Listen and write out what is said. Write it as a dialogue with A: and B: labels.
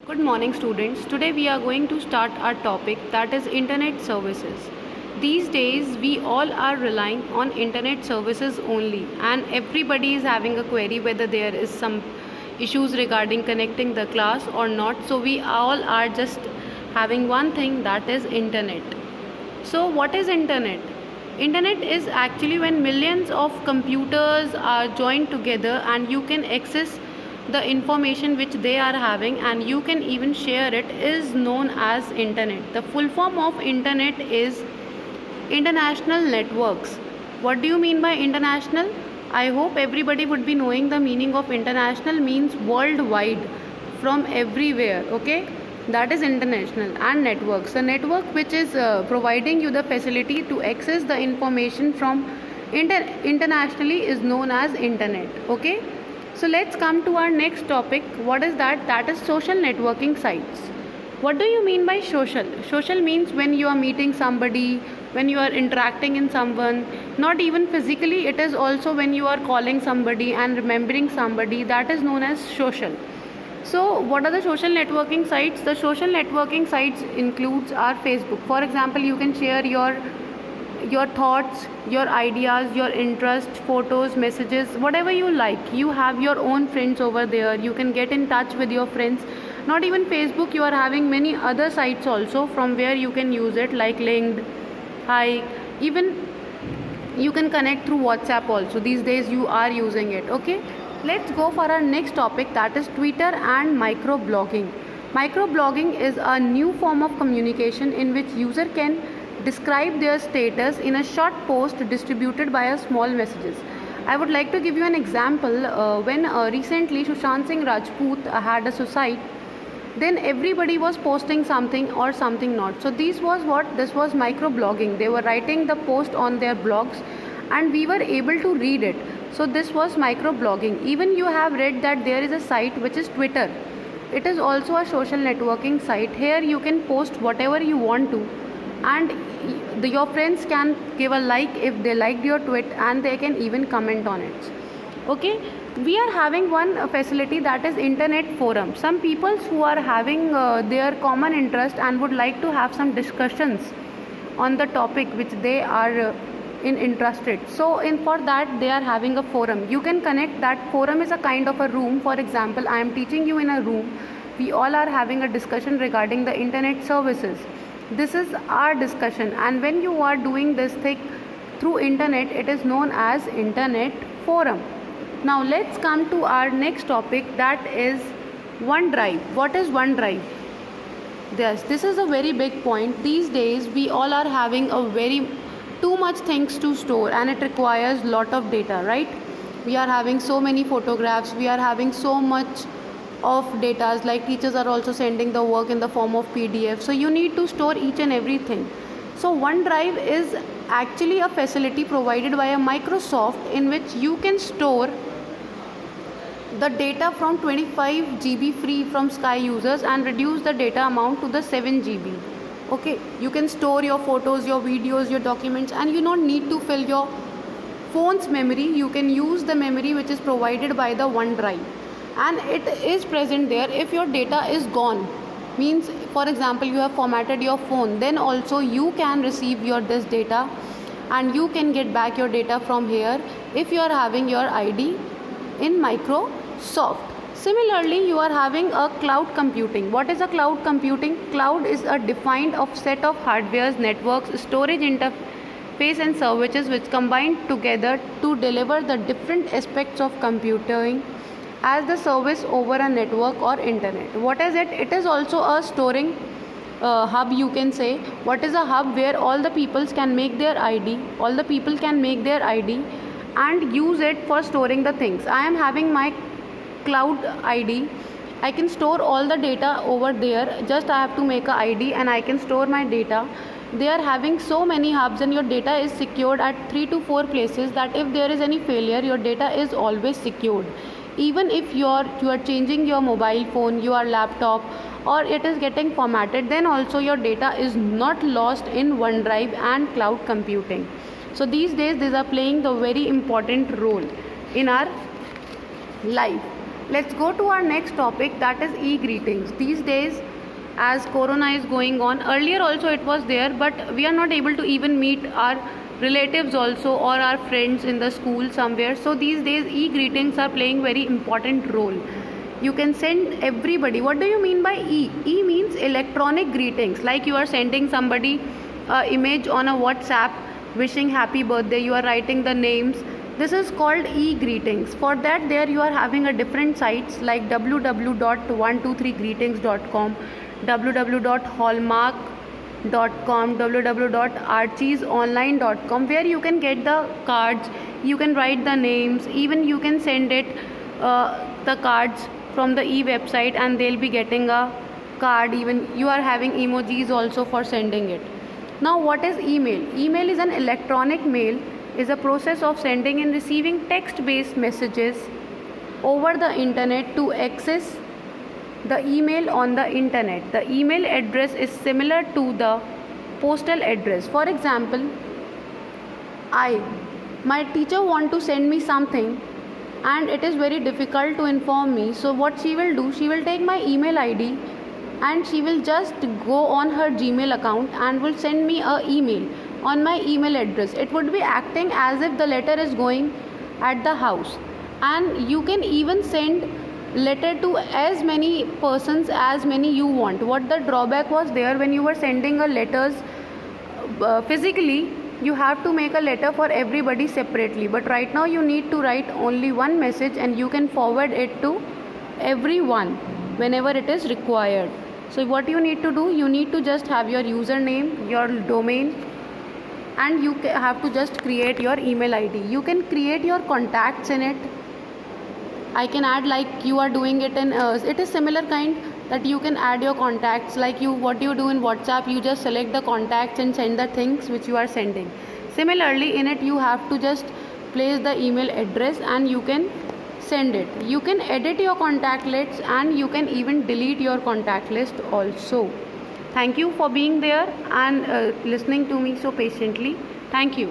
A: Good morning, students. Today we are going to start our topic, that is internet services. These days we all are relying on internet services only, and everybody is having a query whether there is some issues regarding connecting the class or not. So we all are just having one thing, that is internet. So what is internet? Internet is actually when millions of computers are joined together and you can access the information which they are having and you can even share it is known as internet. The full form of internet is international networks. What do you mean by international? I hope everybody would be knowing the meaning of international means worldwide, from everywhere. Okay, that is international. And networks, a network which is providing you the facility to access the information from internationally is known as internet. Okay, so let's come to our next topic. What is that? That is social networking sites. What do you mean by social? Social means when you are meeting somebody, when you are interacting in someone, not even physically, it is also when you are calling somebody and remembering somebody, that is known as social. So what are the social networking sites? The social networking sites includes our Facebook. For example, you can share your thoughts, your ideas, your interest, photos, messages, whatever you like. You have your own friends over there. You can get in touch with your friends. Not even Facebook, you are having many other sites also from where you can use it, like Linked, Hi, even you can connect through WhatsApp also. These days you are using it. Okay, let's go for our next topic, that is Twitter and microblogging. Microblogging is a new form of communication in which user can describe their status in a short post distributed by a small messages. I would like to give you an example. When recently Sushant Singh Rajput had a suicide, then everybody was posting something or something not. So this was microblogging. They were writing the post on their blogs and we were able to read it. So this was microblogging. Even you have read that there is a site which is Twitter. It is also a social networking site. Here you can post whatever you want to, and your friends can give a like if they liked your tweet, and they can even comment on it. Okay, we are having one facility, that is internet forum. Some people who are having their common interest and would like to have some discussions on the topic which they are interested. So for that they are having a forum. You can connect. That forum is a kind of a room. For example, I am teaching you in a room. We all are having a discussion regarding the internet services. This is our discussion, and when you are doing this thing through internet, it is known as internet forum. Now let's come to our next topic, that is OneDrive. What is OneDrive? Yes, this is a very big point. These days we all are having too much things to store, and it requires lot of data, right? We are having so many photographs, we are having so much of data, like teachers are also sending the work in the form of PDF. So you need to store each and everything. So OneDrive is actually a facility provided by a Microsoft in which you can store the data from 25 GB free from Sky users and reduce the data amount to the 7 GB. Okay, you can store your photos, your videos, your documents, and you don't need to fill your phone's memory. You can use the memory which is provided by the OneDrive, and it is present there. If your data is gone, means for example you have formatted your phone, then also you can receive this data and you can get back your data from here if you are having your ID in Microsoft. Similarly, you are having a cloud computing. What is a cloud computing? Cloud is a defined of set of hardwares, networks, storage interface and services which combine together to deliver the different aspects of computing as the service over a network or internet. What is it? It is also a storing hub, you can say. What is a hub? Where all the peoples can make their ID, and use it for storing the things. I am having my cloud ID. I can store all the data over there. Just I have to make a ID and I can store my data. They are having so many hubs, and your data is secured at 3 to 4 places, that if there is any failure, your data is always secured. Even if you are changing your mobile phone, your laptop, or it is getting formatted, then also your data is not lost in OneDrive and cloud computing. So these days these are playing the very important role in our life. Let's go to our next topic, that is e-greetings. These days, as corona is going on, earlier also it was there, but we are not able to even meet our relatives also or our friends in the school somewhere. So these days e-greetings are playing very important role. You can send everybody. What do you mean by e means electronic greetings, like you are sending somebody image on a WhatsApp wishing happy birthday, you are writing the names. This is called e-greetings. For that, there you are having a different sites like www.123greetings.com, www.hallmark.com, www.archiesonline.com, where you can get the cards, you can write the names, even you can send it the cards from the e-website and they'll be getting a card. Even you are having emojis also for sending it. Now what is email? Email is an electronic mail, is a process of sending and receiving text-based messages over the internet to access the email on the internet. The email address is similar to the postal address. For example, my teacher want to send me something and it is very difficult to inform me. So what she will do, she will take my email ID and she will just go on her Gmail account and will send me a email on my email address. It would be acting as if the letter is going at the house, and you can even send letter to as many persons as many you want. What the drawback was there, when you were sending a letters physically, you have to make a letter for everybody separately, but right now you need to write only one message and you can forward it to everyone whenever it is required. So what you need to do, you need to just have your username, your domain, and you have to just create your email ID. You can create your contacts in it. I can add, like you are doing it in it is similar kind, that you can add your contacts, like what you do in WhatsApp, you just select the contacts and send the things which you are sending. Similarly, in it you have to just place the email address and you can send it. You can edit your contact lists and you can even delete your contact list also. Thank you for being there and listening to me so patiently. Thank you.